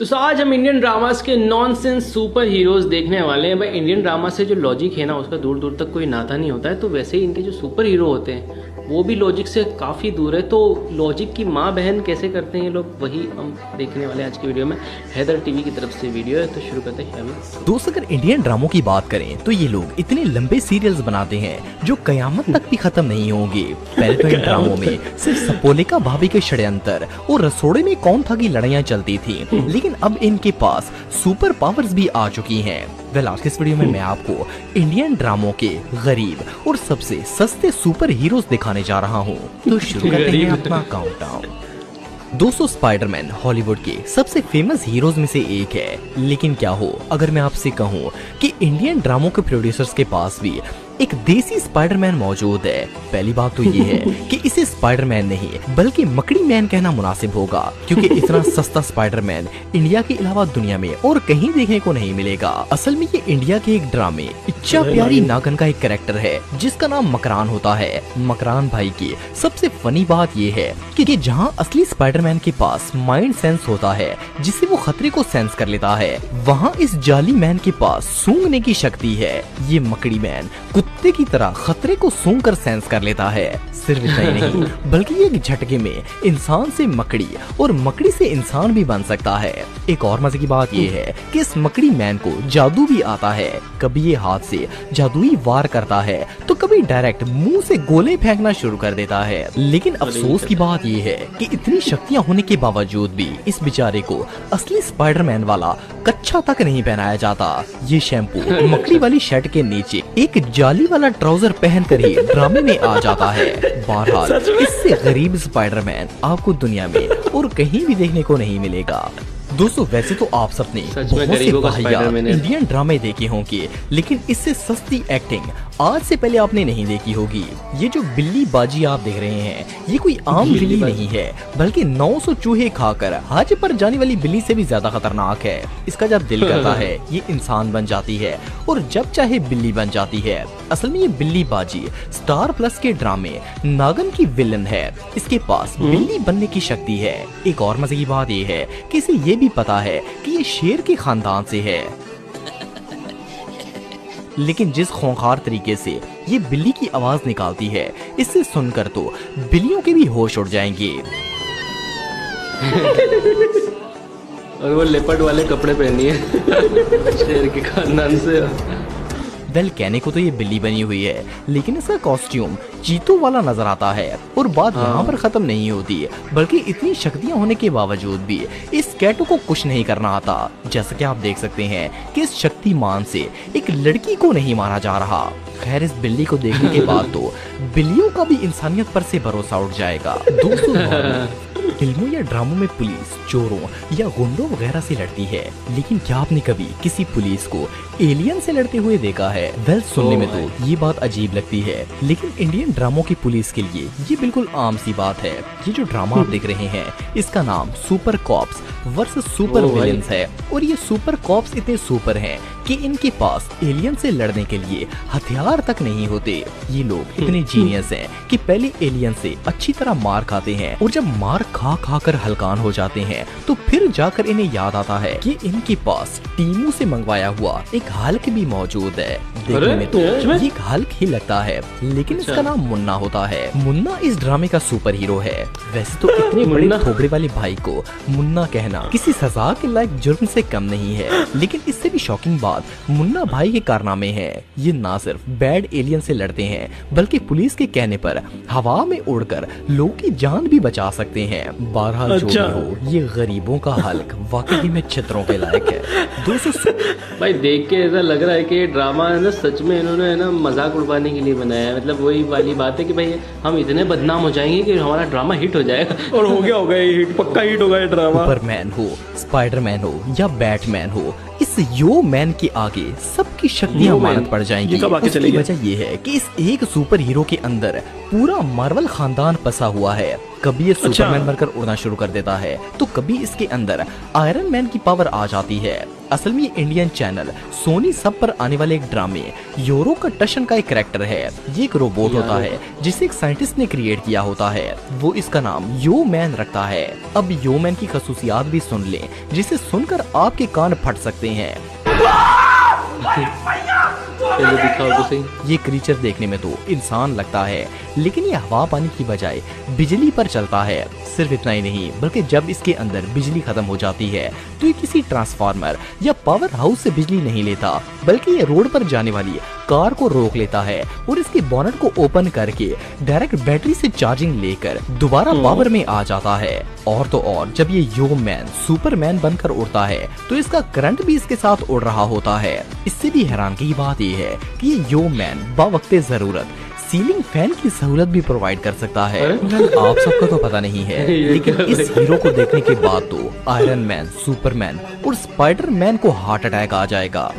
तो आज हम इंडियन ड्रामास के नॉनसेंस सुपर हीरोज देखने वाले हैं। भाई इंडियन ड्रामा से जो लॉजिक है ना उसका दूर दूर तक कोई नाता नहीं होता है, तो वैसे ही इनके जो सुपर हीरो होते हैं वो भी लॉजिक से काफ़ी दूर है। तो लॉजिक की माँ बहन कैसे करते हैं ये लोग, वही हम देखने वाले हैं आज की वीडियो में। हैदर टीवी की तरफ से वीडियो है, तो शुरू करते हैं अभी। दोस्तों, अगर इंडियन ड्रामों की बात करें तो ये लोग इतने लंबे सीरियल्स बनाते हैं जो कयामत तक भी खत्म नहीं होंगे। पहले तो इन ड्रामों में सिर्फ सपोलिका भाभी के षड्यंत्र और रसोड़े में कौन था की लड़ाइयाँ चलती थी, लेकिन अब इनके पास सुपर पावर्स भी आ चुकी हैं। आज के इस वीडियो में मैं आपको इंडियन ड्रामों के गरीब और सबसे सस्ते सुपर हीरोज दिखाने जा रहा हूँ। तो शुरू करते हैं अपना काउंटडाउन। दोस्तों, स्पाइडरमैन हॉलीवुड के सबसे फेमस हीरोज में से एक है, लेकिन क्या हो अगर मैं आपसे कहूँ कि इंडियन ड्रामों के प्रोड्यूसर्स के पास भी एक देसी स्पाइडरमैन मौजूद है। पहली बात तो ये है कि इसे स्पाइडरमैन नहीं बल्कि मकड़ी मैन कहना मुनासिब होगा, क्योंकि इतना सस्ता स्पाइडरमैन इंडिया के अलावा दुनिया में और कहीं देखने को नहीं मिलेगा। असल में ये इंडिया के एक ड्रामे इच्छा प्यारी नागन का एक कैरेक्टर है जिसका नाम मकरान होता है। मकरान भाई की सबसे फनी बात ये है कि जहाँ असली स्पाइडरमैन के पास माइंड सेंस होता है जिससे वो खतरे को सेंस कर लेता है, वहाँ इस जाली मैन के पास सूंघने की शक्ति है। ये मकड़ी मैन कुत्ते की तरह खतरे को सूंघ कर सेंस कर लेता है। सिर्फ इतना ही नहीं बल्कि एक झटके में इंसान से मकड़ी और मकड़ी से इंसान भी बन सकता है। एक और मजे की बात ये है कि इस मकड़ी मैन को जादू भी आता है। कभी ये हाथ से जादुई वार करता है तो कभी डायरेक्ट मुंह से गोले फेंकना शुरू कर देता है। लेकिन अफसोस की बात ये है कि इतनी शक्तियां होने के बावजूद भी इस बेचारे को असली स्पाइडरमैन वाला कच्छा तक नहीं पहनाया जाता। ये शैम्पू मकड़ी वाली शर्ट के नीचे एक जाली वाला ट्राउजर पहनकर ही ड्रामे में आ जाता है। बहरहाल इससे गरीब स्पाइडरमैन आपको दुनिया में और कहीं भी देखने को नहीं मिलेगा। दोस्तों, वैसे तो आप सबने बहुत से वाहियात इंडियन ड्रामे देखे होंगे, लेकिन इससे सस्ती एक्टिंग आज से पहले आपने नहीं देखी होगी। ये जो बिल्ली बाजी आप देख रहे हैं ये कोई आम बिल्ली नहीं है, बल्कि 900 चूहे खाकर हाजे पर जाने वाली बिल्ली से भी ज्यादा खतरनाक है। इसका जब दिल करता है ये इंसान बन जाती है और जब चाहे बिल्ली बन जाती है। असल में ये बिल्ली बाजी स्टार प्लस के ड्रामे नागन की विलन है। इसके पास बिल्ली बनने की शक्ति है। एक और मजे की बात ये है कि इसे ये भी पता है कि ये शेर के खानदान से है, लेकिन जिस खूंखार तरीके से ये बिल्ली की आवाज निकालती है इससे सुनकर तो बिल्लियों के भी होश उड़ जाएंगे। और वो लेपर्ड वाले कपड़े पहनी है शेर के खानदान से। वेल, कहने को तो ये बिल्ली बनी हुई है, लेकिन इसका कॉस्ट्यूम चीतों वाला नजर आता है। और बात यहाँ पर खत्म नहीं होती, बल्कि इतनी शक्तियाँ होने के बावजूद भी इस कैटो को कुछ नहीं करना आता। जैसा कि आप देख सकते हैं कि इस शक्तिमान से एक लड़की को नहीं मारा जा रहा। खैर, इस बिल्ली को देखने के बाद तो बिल्लियों का भी इंसानियत पर से भरोसा उठ जाएगा। दोस्तों, फिल्मों या ड्रामों में पुलिस चोरों या गुंडों वगैरह से लड़ती है, लेकिन क्या आपने कभी किसी पुलिस को एलियन से लड़ते हुए देखा है? वेल, सुनने में तो ये बात अजीब लगती है, लेकिन इंडियन ड्रामों की पुलिस के लिए ये बिल्कुल आम सी बात है। ये जो ड्रामा आप देख रहे हैं इसका नाम super cops versus super villains है। और ये सुपर कॉप्स इतने सुपर हैं कि इनके पास एलियन से लड़ने के लिए हथियार तक नहीं होते। ये लोग इतने जीनियस हैं कि पहले एलियन से अच्छी तरह मार खाते हैं, और जब मार खा खा कर हल्कान हो जाते हैं तो फिर जाकर इन्हें याद आता है कि इनके पास टीमू से मंगवाया हुआ एक हल्क भी मौजूद है। देखने में तो ये एक हल्क ही लगता है, लेकिन इसका नाम मुन्ना होता है। मुन्ना इस ड्रामे का सुपर हीरो है। वैसे तो इतने बड़े थोबड़े वाले भाई को मुन्ना कहना किसी सजा के लायक जुर्म से कम नहीं है, लेकिन इससे भी शॉकिंग बात मुन्ना भाई के कारनामे हैं। ये ना सिर्फ बैड एलियन से लड़ते हैं, बल्कि पुलिस के कहने पर हवा में उड़कर लोगों की जान भी बचा सकते हैं। बहरहाल जो भी हो, ये गरीबों का हल्क वाकई में चित्रों के लायक है। दोस्तों, भाई देख के ऐसा लग रहा है कि ड्रामा है ना सच में इन्होंने है ना मजाक उड़वाने के लिए बनाया है। मतलब वही वाली बात है कि भाई हम इतने बदनाम हो जाएंगे कि हमारा ड्रामा हिट हो जाएगा। और हो गया हिट, पक्का हिट होगा ये ड्रामा। सुपरमैन हो, स्पाइडरमैन हो या बैटमैन हो, इस यो मैन के आगे सबकी शक्तियां मानत पड़ जाएंगी। उसकी वजह ये है कि इस एक सुपर हीरो के अंदर पूरा मार्वल खानदान पसा हुआ है। कभी ये सुपरमैन बनकर उड़ना शुरू कर देता है तो कभी इसके अंदर आयरन मैन की पावर आ जाती है। असल में ये इंडियन चैनल सोनी सब पर आने वाले एक ड्रामे योरो का टशन का एक कैरेक्टर है। ये एक रोबोट होता है जिसे एक साइंटिस्ट ने क्रिएट किया होता है। वो इसका नाम यो मैन रखता है। अब यो मैन की खसूसियात भी सुन लें, जिसे सुनकर आपके कान फट सकते हैं। दिखाओ तो सही। ये क्रीचर देखने में तो इंसान लगता है, लेकिन ये हवा पानी की बजाय बिजली पर चलता है। सिर्फ इतना ही नहीं, बल्कि जब इसके अंदर बिजली खत्म हो जाती है तो ये किसी ट्रांसफार्मर या पावर हाउस से बिजली नहीं लेता, बल्कि ये रोड पर जाने वाली कार को रोक लेता है और इसके बोनट को ओपन करके डायरेक्ट बैटरी से चार्जिंग लेकर दोबारा पावर में आ जाता है। और तो और जब ये यो मैन सुपरमैन बनकर उड़ता है तो इसका करंट भी इसके साथ उड़ रहा होता है। इससे भी हैरानगी की बात ये है कि ये यो मैन बावक्ते जरूरत सीलिंग फैन की सहूलत भी प्रोवाइड कर सकता है। आप सबको तो पता नहीं है, लेकिन इस हीरो को देखने के बाद तो आयरन मैन, सुपरमैन और स्पाइडरमैन को हार्ट अटैक आ जाएगा।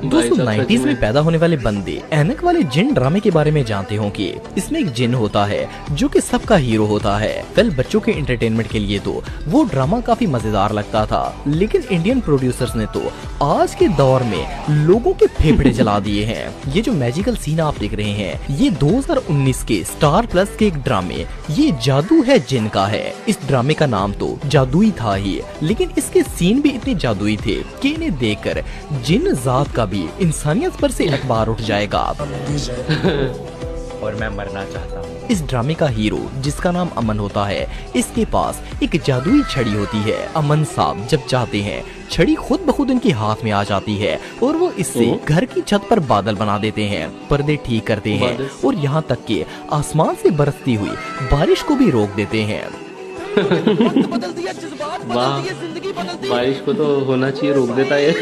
दोस्तों 90s में पैदा होने वाले बंदे ऐनक वाले जिन ड्रामे के बारे में जानते होंगे। इसमें एक जिन होता है जो कि सबका हीरो होता है। वेल, बच्चों के एंटरटेनमेंट के लिए तो वो ड्रामा काफी मजेदार लगता था, लेकिन इंडियन प्रोड्यूसर्स ने तो आज के दौर में लोगों के फेफड़े जला दिए हैं। ये जो मैजिकल सीन आप देख रहे हैं, ये 2019 के स्टार प्लस के एक ड्रामे ये जादू है जिन का है। इस ड्रामे का नाम तो जादुई था ही, लेकिन इसके सीन भी इतने जादुई थे कि इन्हें देखकर जिन जात का भी इंसानियत पर से अखबार उठ जाएगा। और मैं मरना चाहता हूँ। इस ड्रामे का हीरो जिसका नाम अमन होता है, इसके पास एक जादुई छड़ी होती है। अमन साहब जब चाहते हैं छड़ी खुद ब खुद इनके हाथ में आ जाती है और वो इससे घर की छत पर बादल बना देते हैं, पर्दे ठीक करते हैं और यहाँ तक कि आसमान से बरसती हुई बारिश को भी रोक देते हैं। वाह, बारिश को तो होना चाहिए, रोक देता है।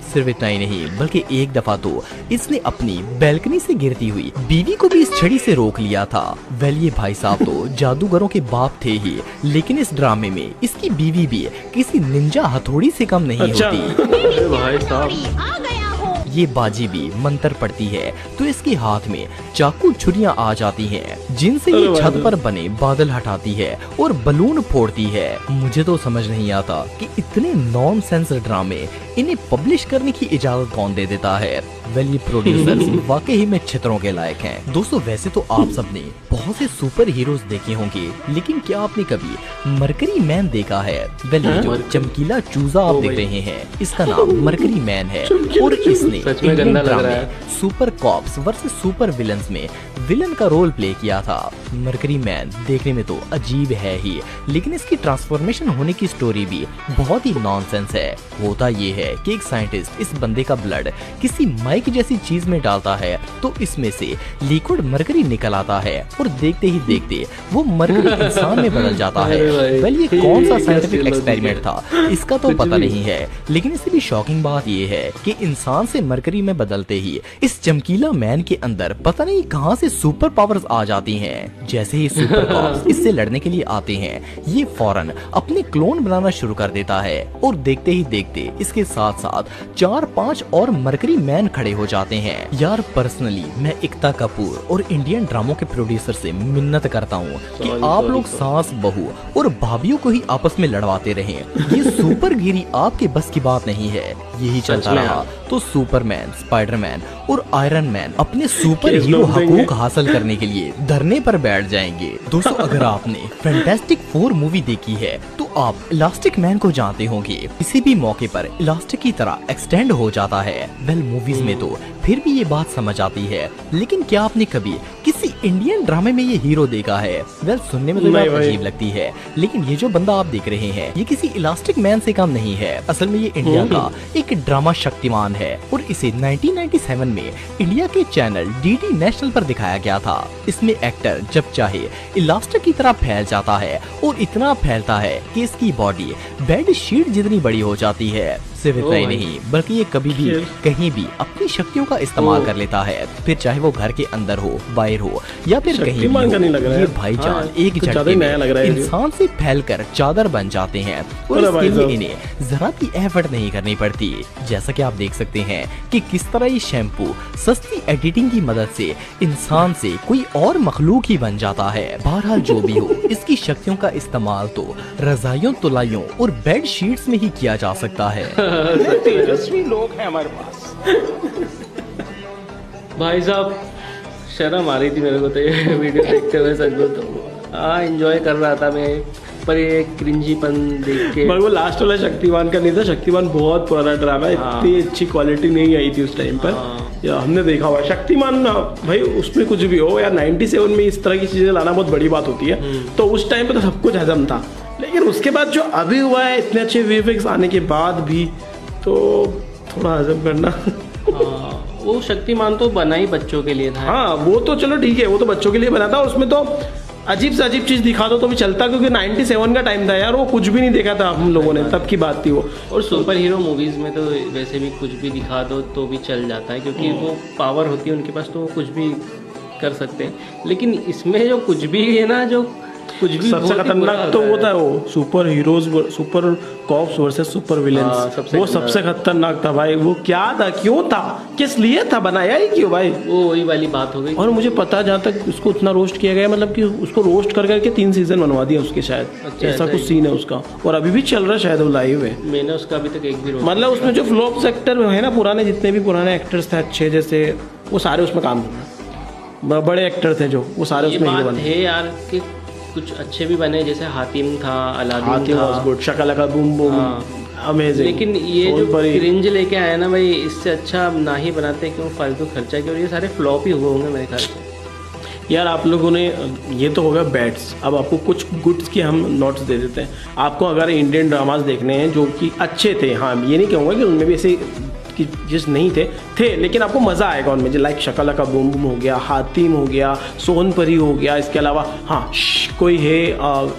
सिर्फ इतना ही नहीं, बल्कि एक दफा तो इसने अपनी बैल्कनी से गिरती हुई बीवी को भी इस छड़ी से रोक लिया था। वेल, ये भाई साहब तो जादूगरों के बाप थे ही, लेकिन इस ड्रामे में इसकी बीवी भी किसी निंजा हथौड़ी से कम नहीं होती। भाई साहब, ये बाजी भी मंत्र पड़ती है तो इसके हाथ में चाकू छुरियां आ जाती हैं, जिनसे ये छत पर बने बादल हटाती है और बलून फोड़ती है। मुझे तो समझ नहीं आता कि इतने नॉनसेंस ड्रामे इन्हें पब्लिश करने की इजाजत कौन दे देता है। वेल, ये प्रोड्यूसर्स वाकई ही में चित्रों के लायक हैं। दोस्तों, वैसे तो आप सबने बहुत से सुपर हीरोज देखे होंगे, लेकिन क्या आपने कभी मरकरी मैन देखा है? वेल, ये जो चमकीला चूजा आप देख रहे हैं, इसका नाम मरकरी मैन है और इसने इंडियन ड्रामे super cops versus super villains में विलन का रोल प्ले किया था। मरकरी मैन देखने में तो अजीब है ही, लेकिन इसकी ट्रांसफॉर्मेशन होने की स्टोरी भी बहुत ही नॉनसेंस है। होता ये है कि एक साइंटिस्ट इस बंदे का ब्लड किसी माइक जैसी चीज में डालता है तो इसमें से लिक्विड मरकरी निकल आता है और देखते ही देखते वो मरकरी इंसान में बदल जाता है। वेल, ये कौन सा साइंटिफिक एक्सपेरिमेंट था इसका तो पता नहीं है, लेकिन इससे भी शॉकिंग बात ये है कि इंसान से मरकरी में बदलते ही इस चमकीला मैन के अंदर पता नहीं कहां से सुपर पावर्स आ जाती हैं। जैसे ही सुपर पावर्स इससे लड़ने के लिए आते हैं, ये फौरन अपने क्लोन बनाना शुरू कर देता है और देखते ही देखते इसके साथ साथ 4-5 और मरकरी मैन खड़े हो जाते हैं। यार, पर्सनली मैं एकता कपूर और इंडियन ड्रामों के प्रोड्यूसर से मिन्नत करता हूँ कि आप लोग सास, बहू और भाभियों को ही आपस में लड़वाते रहें। ये सुपरगिरी आपके बस की बात नहीं है। यही चलता रहा तो सुपरमैन, स्पाइडरमैन और आयरन मैन अपने सुपर हीरो हकूक हासिल करने के लिए धरने पर बैठ जाएंगे। दोस्तों, अगर आपने फैंटास्टिक 4 मूवी देखी है तो आप इलास्टिक मैन को जानते होंगे। किसी भी मौके पर इलास्टिक की तरह एक्सटेंड हो जाता है। वेल, मूवीज में तो फिर भी ये बात समझ आती है, लेकिन क्या आपने कभी किसी इंडियन ड्रामे में ये हीरो देखा है? वेल, सुनने में तो बात अजीब लगती है, लेकिन ये जो बंदा आप देख रहे हैं ये किसी इलास्टिक मैन से कम नहीं है। असल में ये इंडिया का एक ड्रामा शक्तिमान है और इसे 1997 में इंडिया के चैनल डीडी नेशनल पर दिखाया गया था। इसमें एक्टर जब चाहे इलास्टिक की तरह फैल जाता है और इतना फैलता है कि इसकी बॉडी बेड शीट जितनी बड़ी हो जाती है। सिर्फ इतना ही नहीं बल्कि ये कभी भी कहीं भी अपनी शक्तियों का इस्तेमाल कर लेता है, फिर चाहे वो घर के अंदर हो, बाहर हो या फिर कहीं भी हो। ये भाईजान एक झटके में इंसान से फैलकर चादर बन जाते हैं और इसके लिए इन्हें जरा भी एफर्ट नहीं करनी पड़ती। जैसा कि आप देख सकते हैं कि किस तरह ये शैम्पू सस्ती एडिटिंग की मदद से इंसान से कोई और मखलूक ही बन जाता है। बहरहाल जो भी हो, इसकी शक्तियों का इस्तेमाल तो रजाइयों, तुलाइयों और बेड शीट्स में ही किया जा सकता है। तेजस्वी लोग हैं हमारे पास। भाई साहब शर्म आ रही थी मेरे को तो ये वीडियो देखते हुए, सच बोल तो हाँ एंजॉय कर रहा था मैं, पर ये क्रिंजीपन देख के। वो लास्ट वाला शक्तिमान का नहीं था, शक्तिमान बहुत पुराना ड्रामा है, इतनी अच्छी क्वालिटी नहीं आई थी उस टाइम पर। या हमने देखा हुआ शक्तिमान ना भाई, उसमें कुछ भी हो यार, 97 में इस तरह की चीजें लाना बहुत बड़ी बात होती है। तो उस टाइम पे तो सब कुछ हजम था, लेकिन उसके बाद जो अभी हुआ है इतने अच्छे वीएफएक्स आने के बाद भी, तो थोड़ा हजम करना। वो शक्तिमान तो बना ही बच्चों के लिए था। हाँ वो तो चलो ठीक है, वो तो बच्चों के लिए बना था, उसमें तो अजीब से अजीब चीज दिखा दो तो भी चलता, क्योंकि 97 का टाइम था यार, वो कुछ भी नहीं देखा था हम लोगों ने, तब की बात थी वो। और सुपर हीरो मूवीज में तो वैसे भी कुछ भी दिखा दो तो भी चल जाता है, क्योंकि वो पावर होती है उनके पास, तो वो कुछ भी कर सकते हैं। लेकिन इसमें जो कुछ भी है ना, जो कुछ भी सबसे खतरनाक तो वो था, वो super heroes, super cops versus super villains, वो सबसे खतरनाक था भाई। वो क्या था, क्यों था, किस लिए था, बनाया ही क्यों भाई, वो वही वाली बात हो गई। और मुझे पता जहाँ तक उसको उतना रोस्ट किया गया, मतलब कि उसको रोस्ट कर करके 3 सीजन बनवा दिया उसके शायद। अच्छा, ऐसा कुछ सीन है उसका, और अभी भी चल रहा है शायद वो लाइव है। मैंने उसका अभी तक एक भी रोस्ट, मतलब उसमें जो फ्लॉप्स एक्टर है ना, पुराने जितने भी पुराने एक्टर्स थे अच्छे, जैसे वो सारे उसमें काम कर, बड़े एक्टर थे जो, वो सारे उसमें हीरो बने। है यार कि कुछ अच्छे भी बने, जैसे हातिम था, अलादीन था, good, Shakalaka boom boom, amazing. लेकिन ये जो क्रिंज लेके आया ना भाई, इससे अच्छा ना ही बनाते, क्यों फालतू खर्चा, क्यों ये सारे फ्लॉप ही हुए होंगे मेरे ख्याल से। यार आप लोगों ने, ये तो होगा बैड्स, अब आपको कुछ गुड्स की हम नोट्स दे देते हैं। आपको अगर इंडियन ड्रामास देखने हैं जो कि अच्छे थे, हाँ ये नहीं कहूँगा कि उनमें भी ऐसे कि जिस नहीं थे, लेकिन आपको मज़ा आएगा उनमें, जो लाइक शकलाका बूम बूम हो गया, हातिम हो गया, सोनपरी हो गया, इसके अलावा हाँ कोई है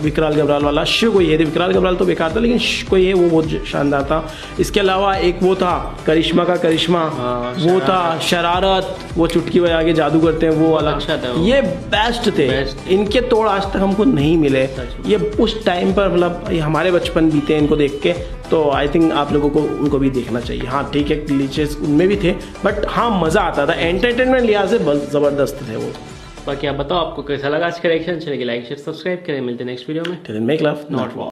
विकराल गबराल वाला, कोई है, विकराल गबराल तो बेकार था, लेकिन कोई है वो बहुत शानदार था। इसके अलावा एक वो था करिश्मा का करिश्मा, वो था शरारत, वो चुटकी बजा के जादू करते हैं, वो वाला अच्छा था। ये बेस्ट थे, इनके तोड़ आज तक हमको नहीं मिले। ये उस टाइम पर मतलब हमारे बचपन बीते इनको देख के, तो आई थिंक आप लोगों को उनको भी देखना चाहिए। हाँ ठीक है, ग्लिचेस उनमें भी थे, बट हाँ मज़ा आता था, एंटरटेनमेंट लिहाज से ज़बरदस्त थे वो। बाकी आप बताओ आपको कैसा लगा आज का रिएक्शन, चलेगी लाइक शेयर सब्सक्राइब करें, मिलते हैं नेक्स्ट वीडियो में। Make love not war.